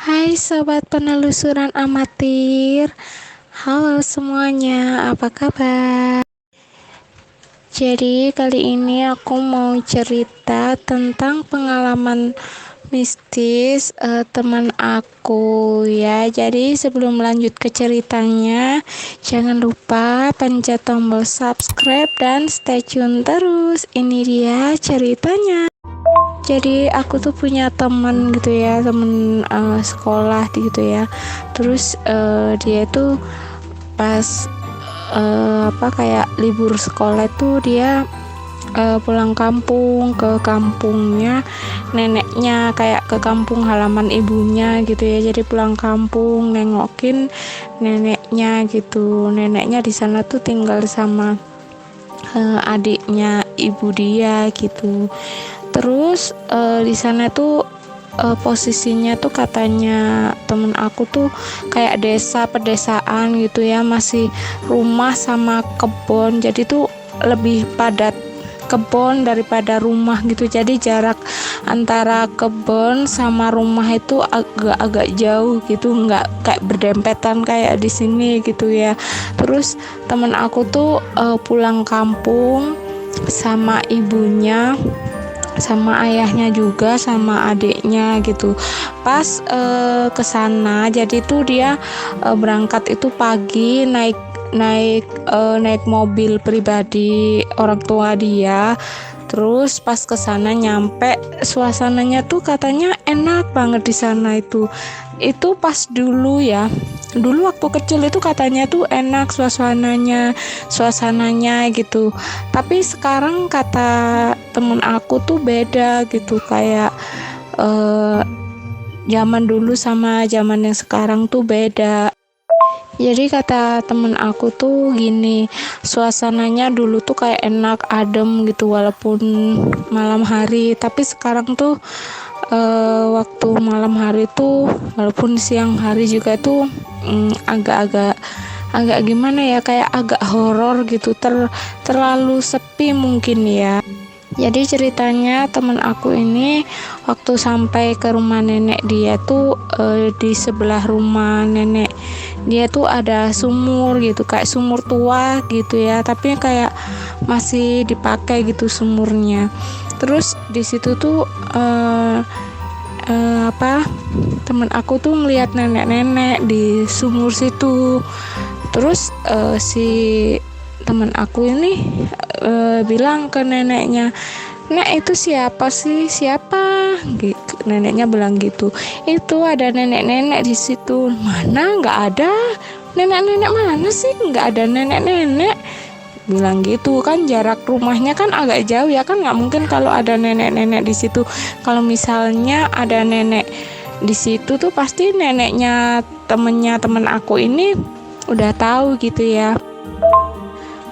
Hai sobat penelusuran amatir. Halo semuanya, apa kabar? Jadi kali ini aku mau cerita tentang pengalaman mistis teman aku ya. Jadi sebelum lanjut ke ceritanya, jangan lupa pencet tombol subscribe dan stay tune terus. Ini dia ceritanya. Jadi aku tuh punya teman gitu ya, temen sekolah gitu ya. Terus dia tuh pas kayak libur sekolah tuh dia pulang kampung ke kampungnya neneknya, kayak ke kampung halaman ibunya gitu ya. Jadi pulang kampung nengokin neneknya gitu. Neneknya di sana tuh tinggal sama adiknya ibu dia gitu. Terus di sana tuh posisinya tuh katanya temen aku tuh kayak desa pedesaan gitu ya, masih rumah sama kebun. Jadi tuh lebih padat kebun daripada rumah gitu. Jadi jarak antara kebun sama rumah itu agak-agak jauh gitu, nggak kayak berdempetan kayak di sini gitu ya. Terus temen aku tuh pulang kampung sama ibunya, sama ayahnya juga, sama adiknya gitu. Pas ke sana, jadi tuh dia berangkat itu pagi, naik naik naik mobil pribadi orang tua dia. Terus pas ke sana nyampe, suasananya tuh katanya enak banget di sana itu. Itu pas dulu ya. Dulu waktu kecil itu katanya tuh enak suasananya gitu. Tapi sekarang kata temen aku tuh beda gitu, kayak zaman dulu sama zaman yang sekarang tuh beda. Jadi kata temen aku tuh gini, suasananya dulu tuh kayak enak, adem gitu walaupun malam hari. Tapi sekarang tuh waktu malam hari tuh walaupun siang hari juga tuh agak-agak gimana ya, kayak agak horor gitu, terlalu sepi mungkin ya. Jadi ceritanya temen aku ini waktu sampai ke rumah nenek dia tuh di sebelah rumah nenek dia tuh ada sumur gitu, kayak sumur tua gitu ya, tapi kayak masih dipakai gitu sumurnya. Terus di situ tuh temen aku tuh ngeliat nenek-nenek di sumur situ. Terus si temen aku ini bilang ke neneknya, "Nek, itu siapa sih? Siapa?" gitu. Neneknya bilang gitu. "Itu ada nenek-nenek di situ." "Mana? Nggak ada. Nenek-nenek mana sih? Nggak ada nenek-nenek." Bilang gitu. Kan jarak rumahnya kan agak jauh ya, kan nggak mungkin kalau ada nenek-nenek di situ. Kalau misalnya ada nenek di situ tuh pasti neneknya temen aku ini udah tahu gitu ya.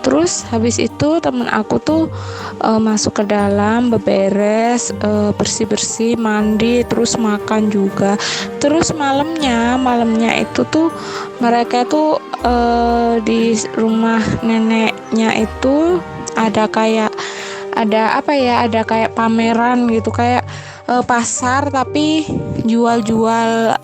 Terus habis itu temen aku tuh masuk ke dalam, beberes, bersih-bersih, mandi, terus makan juga. Terus malamnya itu tuh mereka tuh di rumah neneknya itu ada kayak pameran gitu, kayak pasar tapi jual-jual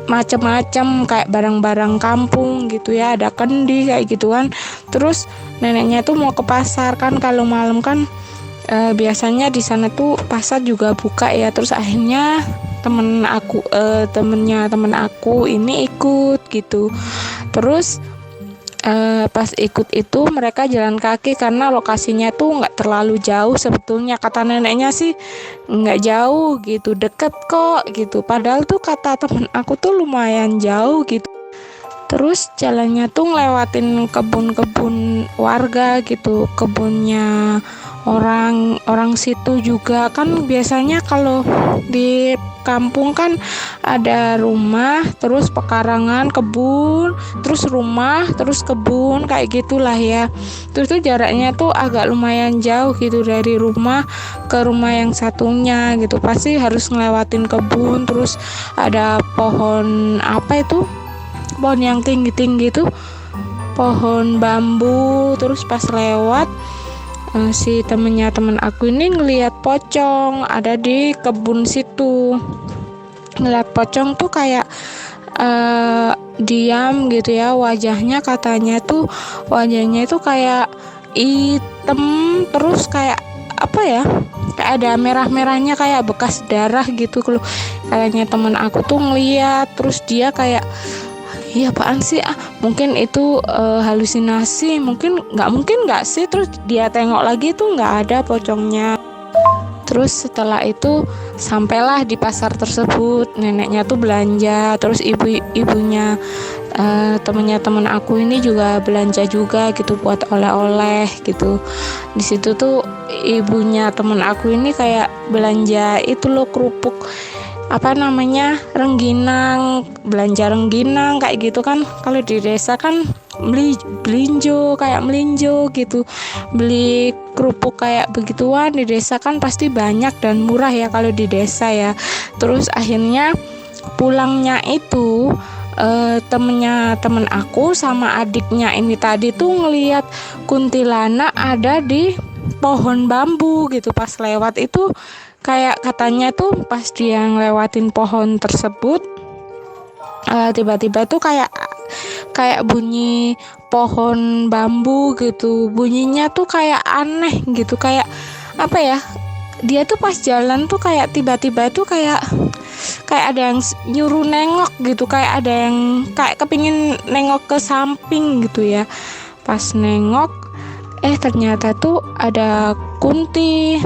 macam-macam kayak barang-barang kampung gitu ya, ada kendi kayak gituan. Terus neneknya tuh mau ke pasar, kan kalau malam kan biasanya di sana tuh pasar juga buka ya. Terus akhirnya temennya temen aku ini ikut gitu. Terus pas ikut itu mereka jalan kaki karena lokasinya tuh nggak terlalu jauh sebetulnya. Kata neneknya sih nggak jauh gitu, deket kok gitu, padahal tuh kata temen aku tuh lumayan jauh gitu. Terus jalannya tuh ngelewatin kebun-kebun warga gitu, kebunnya orang situ juga. Kan biasanya kalau di kampung kan ada rumah, terus pekarangan, kebun, terus rumah, terus kebun, kayak gitulah ya. Terus tuh jaraknya tuh agak lumayan jauh gitu dari rumah ke rumah yang satunya gitu. Pasti harus ngelewatin kebun, terus ada pohon pohon yang tinggi-tinggi tuh, pohon bambu. Terus pas lewat si temen aku ini ngelihat pocong ada di kebun situ. ngeliat pocong tuh kayak diam gitu ya, wajahnya itu kayak hitam, terus kayak apa ya, kayak ada merah-merahnya kayak bekas darah gitu. Kalau kayaknya teman aku tuh ngeliat, terus dia kayak, iya apaan sih, mungkin itu halusinasi, mungkin nggak sih. Terus dia tengok lagi tuh nggak ada pocongnya. Terus setelah itu sampailah di pasar tersebut, neneknya tuh belanja, terus ibunya temennya temen aku ini juga belanja juga gitu buat oleh-oleh gitu. Di situ tuh ibunya temen aku ini kayak belanja itu loh, kerupuk apa namanya, rengginang, belanja rengginang kayak gitu kan. Kalau di desa kan melinjo gitu, beli kerupuk kayak begituan di desa kan pasti banyak dan murah ya kalau di desa ya. Terus akhirnya pulangnya itu temen aku sama adiknya ini tadi tuh ngelihat kuntilanak ada di pohon bambu gitu. Pas lewat itu kayak katanya tuh pas dia ngelewatin pohon tersebut, tiba-tiba tuh kayak bunyi pohon bambu gitu, bunyinya tuh kayak aneh gitu, kayak apa ya, dia tuh pas jalan tuh kayak tiba-tiba tuh kayak ada yang nyuruh nengok gitu, kayak ada yang kayak kepingin nengok ke samping gitu ya. Pas nengok, ternyata tuh ada Kunti.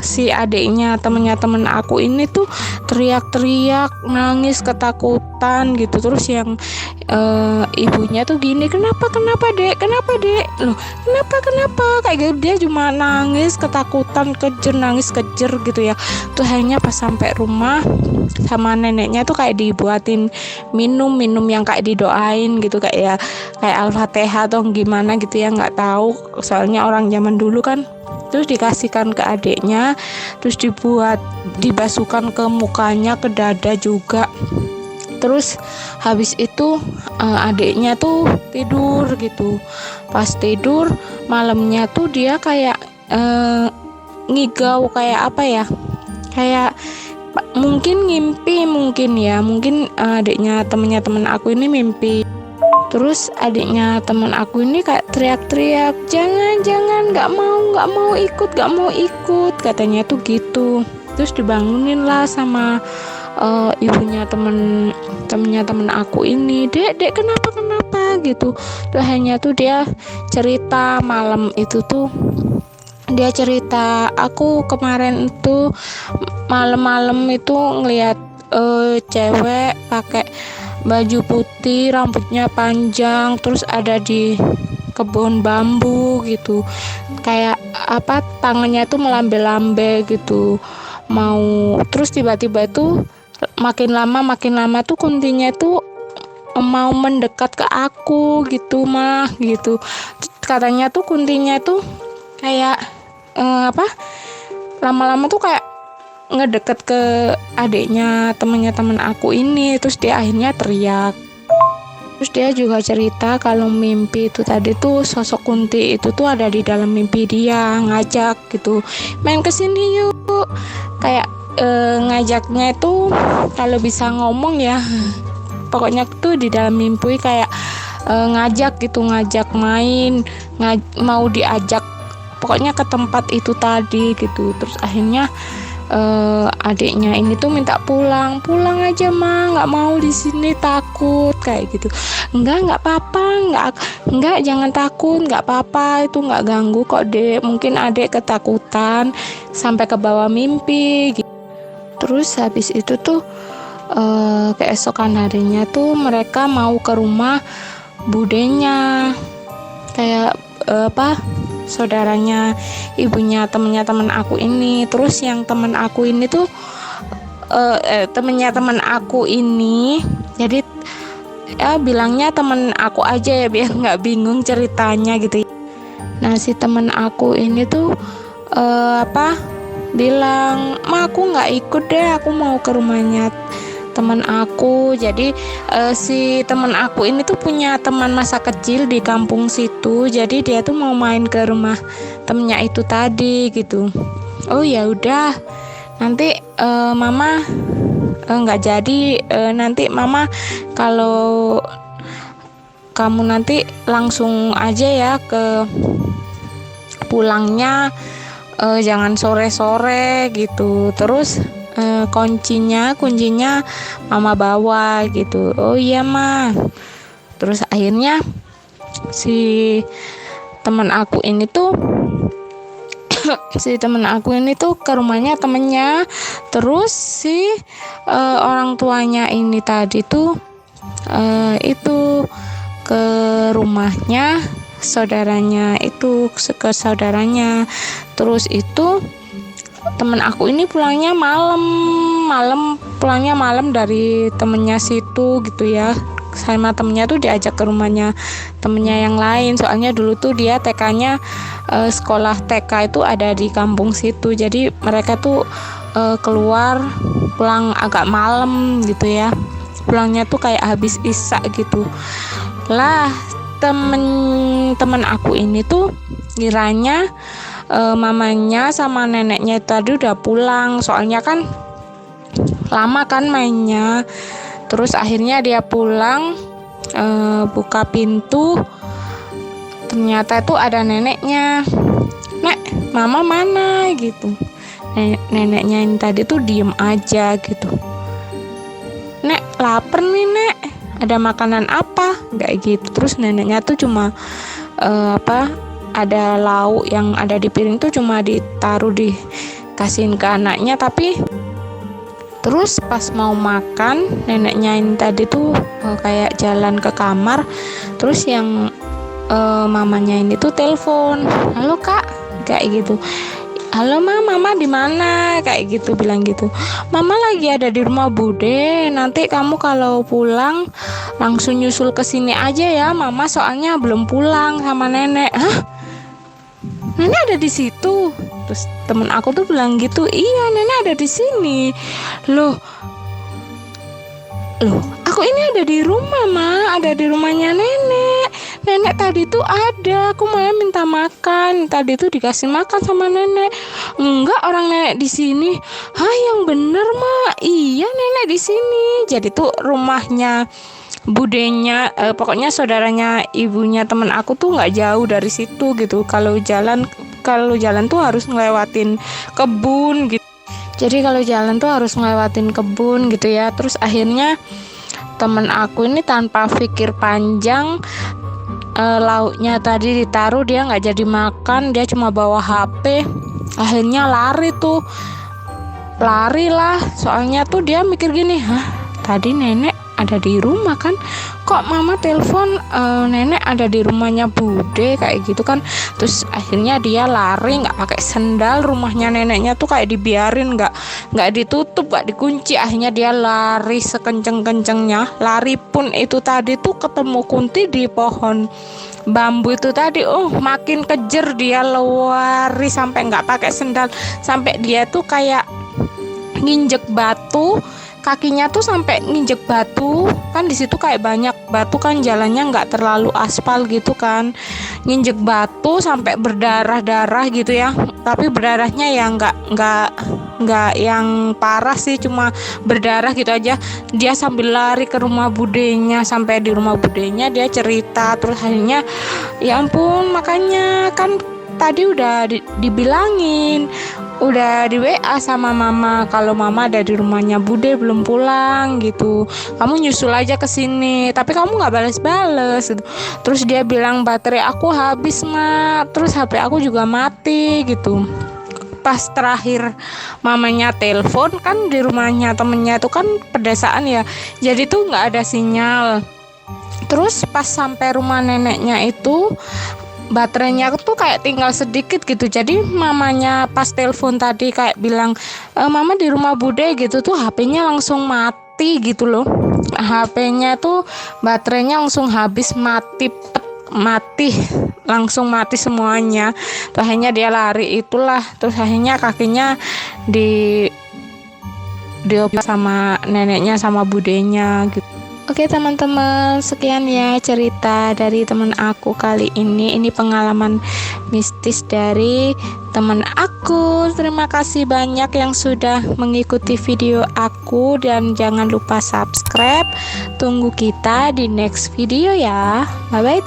Si adiknya temennya temen aku ini tuh teriak-teriak, nangis ketakutan gitu. Terus yang ibunya tuh gini, kenapa dek loh, kenapa kayak gitu. Dia cuma nangis ketakutan, nangis kejer gitu ya. Tuh hanya pas sampai rumah sama neneknya tuh kayak dibuatin minum yang kayak didoain gitu, kayak Al-Fatihah atau gimana gitu ya, nggak tahu soalnya orang zaman dulu kan. Terus dikasihkan ke adiknya, terus dibasuhkan ke mukanya, ke dada juga. Terus habis itu adiknya tuh tidur gitu. Pas tidur malamnya tuh dia kayak ngigau, kayak apa ya, kayak mungkin ngimpi, mungkin adiknya temennya temen aku ini mimpi. Terus adiknya teman aku ini kayak teriak-teriak, jangan, nggak mau ikut katanya tuh gitu. Terus dibangunin lah sama ibunya temennya temen aku ini, dek kenapa gitu. Tuh hanya tuh dia cerita malam itu tuh, dia cerita, aku kemarin itu malam-malam itu ngelihat cewek pakai baju putih, rambutnya panjang, terus ada di kebun bambu gitu, kayak apa, tangannya tuh melambe-lambe gitu mau. Terus tiba-tiba tuh makin lama tuh Kuntinya tuh mau mendekat ke aku gitu mah gitu. Katanya tuh Kuntinya tuh kayak lama-lama tuh kayak ngedeket ke adiknya temennya temen aku ini. Terus dia akhirnya teriak. Terus dia juga cerita kalau mimpi itu tadi tuh sosok Kunti itu tuh ada di dalam mimpi dia, ngajak gitu, main kesini yuk, kayak ngajaknya itu kalau bisa ngomong ya pokoknya tuh di dalam mimpi kayak ngajak main, mau diajak pokoknya ke tempat itu tadi gitu. Terus akhirnya adiknya ini tuh minta pulang aja mah, nggak mau di sini, takut kayak gitu. Enggak apa-apa, enggak jangan takut, nggak apa-apa, itu nggak ganggu kok dek, mungkin adek ketakutan sampai ke bawah mimpi gitu. Terus habis itu tuh keesokan harinya tuh mereka mau ke rumah budenya, kayak saudaranya ibunya temennya teman aku ini. Terus yang teman aku ini tuh temennya teman aku ini, jadi ya bilangnya temen aku aja ya biar nggak bingung ceritanya gitu. Nah si temen aku ini tuh bilang, ma aku nggak ikut deh, aku mau ke rumahnya teman aku. Jadi si teman aku ini tuh punya teman masa kecil di kampung situ, jadi dia tuh mau main ke rumah temennya itu tadi gitu. Oh ya udah, nanti mama nggak jadi, nanti mama kalau kamu nanti langsung aja ya ke pulangnya, jangan sore-sore gitu. Terus kuncinya mama bawa gitu. Oh iya ma. Terus akhirnya si teman aku ini tuh ke rumahnya temennya. Terus si orang tuanya ini tadi tuh itu ke rumahnya saudaranya itu, ke saudaranya. Terus itu temen aku ini pulangnya malam dari temennya situ gitu ya. Sama temennya tuh diajak ke rumahnya temennya yang lain, soalnya dulu tuh dia TK-nya, sekolah TK itu ada di kampung situ. Jadi mereka tuh keluar pulang agak malam gitu ya, pulangnya tuh kayak habis isya gitu lah. Temen aku ini tuh kiranya mamanya sama neneknya tadi udah pulang, soalnya kan lama kan mainnya. Terus akhirnya dia pulang, buka pintu, ternyata itu ada neneknya. Nek, mama mana gitu. Neneknya ini tadi tuh diem aja gitu. Nek, lapar nih nek, ada makanan apa? Kayak gitu. Terus neneknya tuh cuma ada lauk yang ada di piring tuh cuma dikasihin ke anaknya. Tapi terus pas mau makan, neneknya ini tadi tuh kayak jalan ke kamar. Terus yang mamanya ini tuh telepon, halo kak, kayak gitu. Halo mama di mana? Kayak gitu, bilang gitu. Mama lagi ada di rumah Bude. Nanti kamu kalau pulang langsung nyusul ke sini aja ya, mama soalnya belum pulang sama nenek. Hah? Nenek ada di situ? Terus temen aku tuh bilang gitu, iya nenek ada di sini. Loh, aku ini ada di rumah ma, ada di rumahnya nenek. Nenek tadi tuh ada, aku malah minta makan. Tadi tuh dikasih makan sama nenek. Enggak, orang nenek di sini. Hah, yang bener ma, iya nenek di sini. Jadi tuh rumahnya budenya, pokoknya saudaranya ibunya temen aku tuh nggak jauh dari situ gitu. Kalau jalan tuh harus ngelewatin kebun gitu. Jadi kalau jalan tuh harus ngelewatin kebun gitu ya. Terus akhirnya temen aku ini tanpa pikir panjang, lauknya tadi ditaruh, dia nggak jadi makan, dia cuma bawa HP. Akhirnya lari lah, soalnya tuh dia mikir gini, hah tadi nenek ada di rumah kan, kok mama telepon nenek ada di rumahnya Bude kayak gitu kan. Terus akhirnya dia lari nggak pakai sendal, rumahnya neneknya tuh kayak dibiarin, nggak ditutup, nggak dikunci. Akhirnya dia lari sekenceng-kencengnya. Lari pun itu tadi tuh ketemu Kunti di pohon bambu itu tadi. Makin kejer dia lari sampai nggak pakai sendal, sampai dia tuh kayak nginjek batu, kakinya tuh sampai nginjek batu kan. Di situ kayak banyak batu kan, jalannya nggak terlalu aspal gitu kan. Nginjek batu sampai berdarah-darah gitu ya, tapi berdarahnya ya nggak yang parah sih, cuma berdarah gitu aja. Dia sambil lari ke rumah budenya, sampai di rumah budenya dia cerita. Terus akhirnya ya ampun, makanya kan tadi udah dibilangin, udah di WA sama mama kalau mama ada di rumahnya Bude belum pulang gitu, kamu nyusul aja ke sini. Tapi kamu nggak bales-bales gitu. Terus dia bilang baterai aku habis ma, terus HP aku juga mati gitu. Pas terakhir mamanya telepon kan, di rumahnya temennya itu kan pedesaan ya, jadi tuh nggak ada sinyal. Terus pas sampai rumah neneknya itu baterainya tuh kayak tinggal sedikit gitu. Jadi mamanya pas telepon tadi kayak bilang mama di rumah Bude gitu, tuh HP-nya langsung mati gitu loh. HP-nya tuh baterainya langsung habis, langsung mati semuanya. Terus akhirnya dia lari itulah. Terus akhirnya kakinya dioper sama neneknya sama budenya gitu. Oke teman-teman, sekian ya cerita dari teman aku kali ini. Ini pengalaman mistis dari teman aku. Terima kasih banyak yang sudah mengikuti video aku, dan jangan lupa subscribe. Tunggu kita di next video ya. Bye bye.